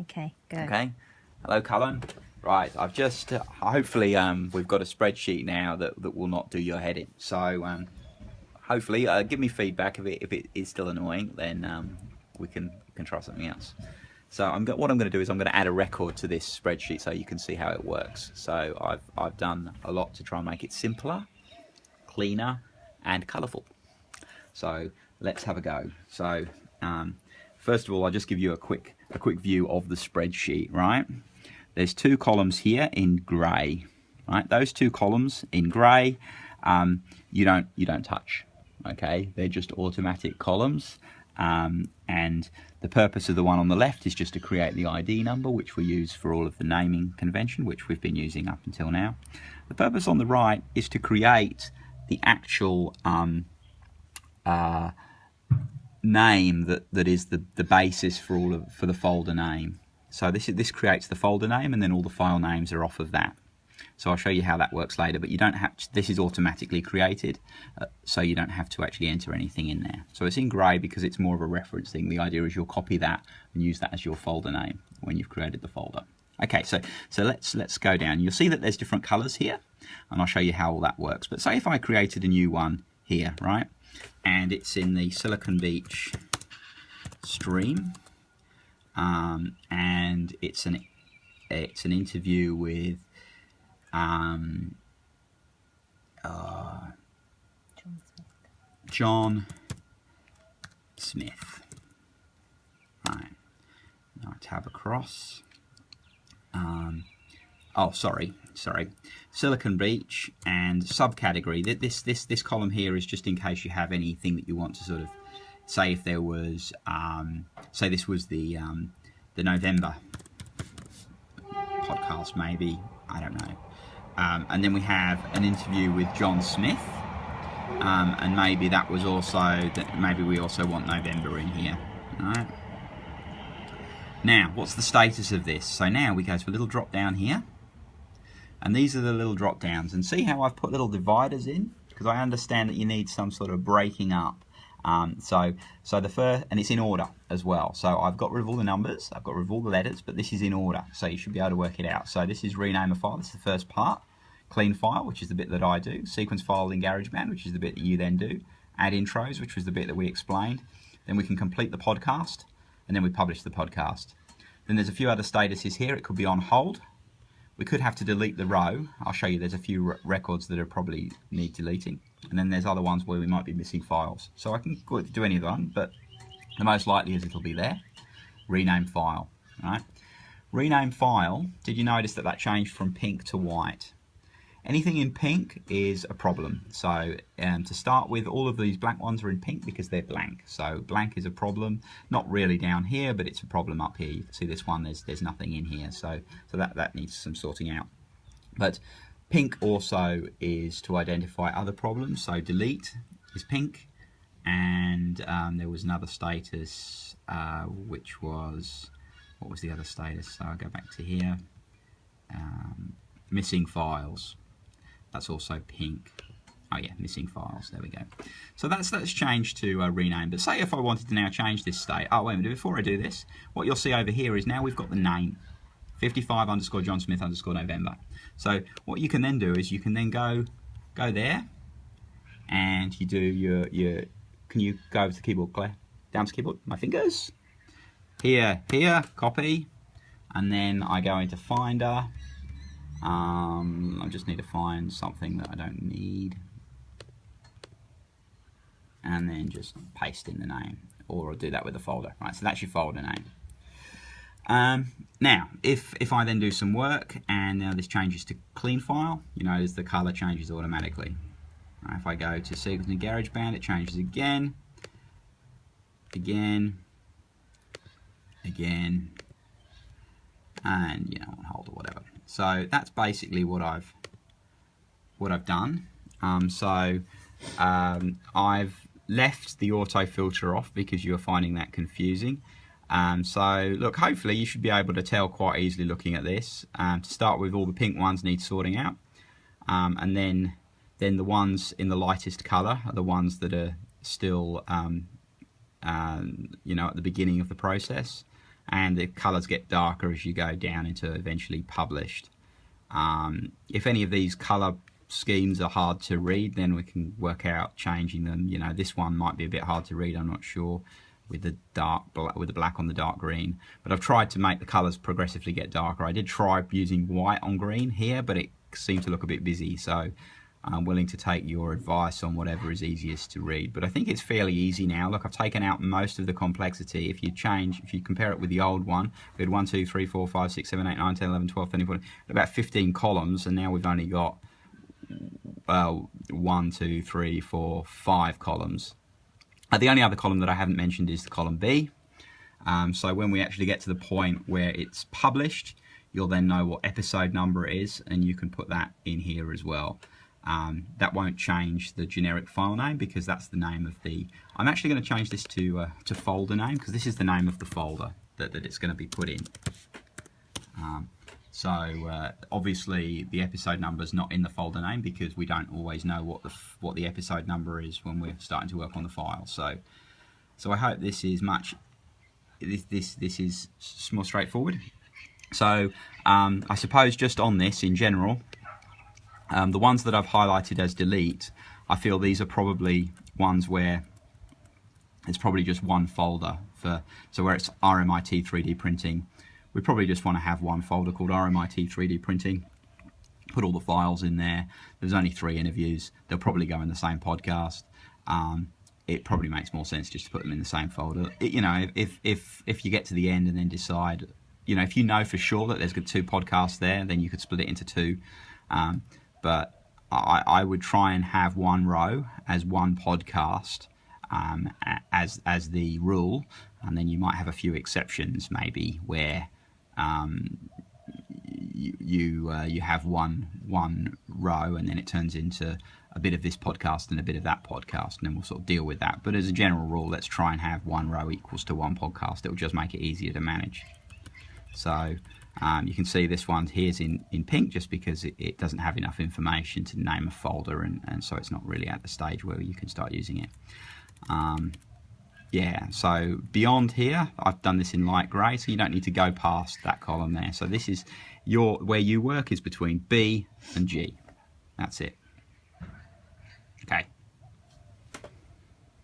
Okay, go. Okay. Hello, Cullen. Right, I've just hopefully we've got a spreadsheet now that will not do your head in. So hopefully, give me feedback if it is still annoying. Then we can try something else. So what I'm going to do is I'm going to add a record to this spreadsheet so you can see how it works. So I've done a lot to try and make it simpler, cleaner, and colourful. So let's have a go. So first of all, I'll just give you a quick view of the spreadsheet. Right, there's two columns here in grey. Right, those two columns in grey, you don't touch. Okay, they're just automatic columns. And the purpose of the one on the left is just to create the ID number, which we use for all of the naming convention, which we've been using up until now. The purpose on the right is to create the actual name that is the basis for the folder name. So this creates the folder name, and then all the file names are off of that. So I'll show you how that works later, but you don't have to, this is automatically created, so you don't have to actually enter anything in there. So it's in grey because it's more of a reference thing. The idea is you'll copy that and use that as your folder name when you've created the folder. Okay, so let's go down. You'll see that there's different colours here, and I'll show you how all that works. But say if I created a new one here, right, and it's in the Silicon Beach stream, and it's an interview with John Smith. Right. Now tab across. Oh, sorry. Silicon Beach and subcategory. This column here is just in case you have anything that you want to sort of say. If there was, say this was the November podcast, maybe, I don't know. And then we have an interview with John Smith, and maybe that was also maybe we also want November in here. All right. Now, what's the status of this? So now we go to a little drop down here, and these are the little drop downs. And see how I've put little dividers in, because I understand that you need some sort of breaking up. So the first, and it's in order as well. So I've got rid of all the numbers, I've got rid of all the letters, but this is in order, so you should be able to work it out. So this is rename a file. This is the first part. Clean file, which is the bit that I do. Sequence file in GarageBand, which is the bit that you then do. Add intros, which was the bit that we explained. Then we can complete the podcast, and then we publish the podcast. Then there's a few other statuses here. It could be on hold. We could have to delete the row. I'll show you there's a few records that are probably need deleting. And then there's other ones where we might be missing files. So I can do any of them, but the most likely is it'll be there. Rename file. Right? Rename file, did you notice that changed from pink to white? Anything in pink is a problem. So to start with, all of these black ones are in pink because they're blank. So blank is a problem, not really down here, but it's a problem up here. You can see this one, there's nothing in here. So that needs some sorting out. But pink also is to identify other problems. So delete is pink. And there was another status, which was, what was the other status? So I'll go back to here. Missing files. That's also pink. Oh yeah, missing files. There we go. So that's changed to rename. But say if I wanted to now change this state. Oh, wait a minute. Before I do this, what you'll see over here is now we've got the name. 55_John Smith_November. So what you can then do is you can then go there, and you do your. Can you go over to the keyboard, Claire? Down to the keyboard. My fingers. Here, copy, and then I go into Finder. I just need to find something that I don't need, and then just paste in the name, or I'll do that with the folder. Right, so that's your folder name. Now, if I then do some work, and now this changes to clean file, you notice the color changes automatically. Right, if I go to Sequence in GarageBand, it changes again, and on hold or whatever. So that's basically what I've done. I've left the auto filter off because you're finding that confusing. So look, hopefully you should be able to tell quite easily looking at this. To start with, all the pink ones need sorting out, and then the ones in the lightest color are the ones that are still at the beginning of the process. and the colours get darker as you go down into eventually published. If any of these colour schemes are hard to read, then we can work out changing them. You know, this one might be a bit hard to read, I'm not sure, with the black on the dark green, but I've tried to make the colours progressively get darker. I did try using white on green here, but it seemed to look a bit busy, so I'm willing to take your advice on whatever is easiest to read. But I think it's fairly easy now. Look, I've taken out most of the complexity. If you compare it with the old one, we had 1, 2, 3, 4, 5, 6, 7, 8, 9, 10, 11, 12, 13, 14, about 15 columns, and now we've only got 1, 2, 3, 4, 5 columns. The only other column that I haven't mentioned is the column B. So when we actually get to the point where it's published, you'll then know what episode number it is, and you can put that in here as well. That won't change the generic file name, because that's the name of the... I'm actually going to change this to folder name, because this is the name of the folder that it's going to be put in. Obviously the episode number is not in the folder name, because we don't always know what the episode number is when we're starting to work on the file. So I hope this is this is more straightforward. So I suppose just on this in general, the ones that I've highlighted as delete, I feel these are probably ones where it's probably just one folder so where it's RMIT 3D printing. We probably just want to have one folder called RMIT 3D printing, put all the files in there. There's only 3 interviews. They'll probably go in the same podcast. It probably makes more sense just to put them in the same folder. You know, if you get to the end and then decide, you know, if you know for sure that there's 2 podcasts there, then you could split it into 2. But I would try and have one row as one podcast as the rule, and then you might have a few exceptions maybe where you have one row and then it turns into a bit of this podcast and a bit of that podcast, and then we'll sort of deal with that. But as a general rule, let's try and have one row equals to one podcast. It will just make it easier to manage. So you can see this one here's in pink just because it doesn't have enough information to name a folder, and so it's not really at the stage where you can start using it. Yeah, so beyond here, I've done this in light grey, so you don't need to go past that column there. So this is where you work is between B and G. That's it. Okay.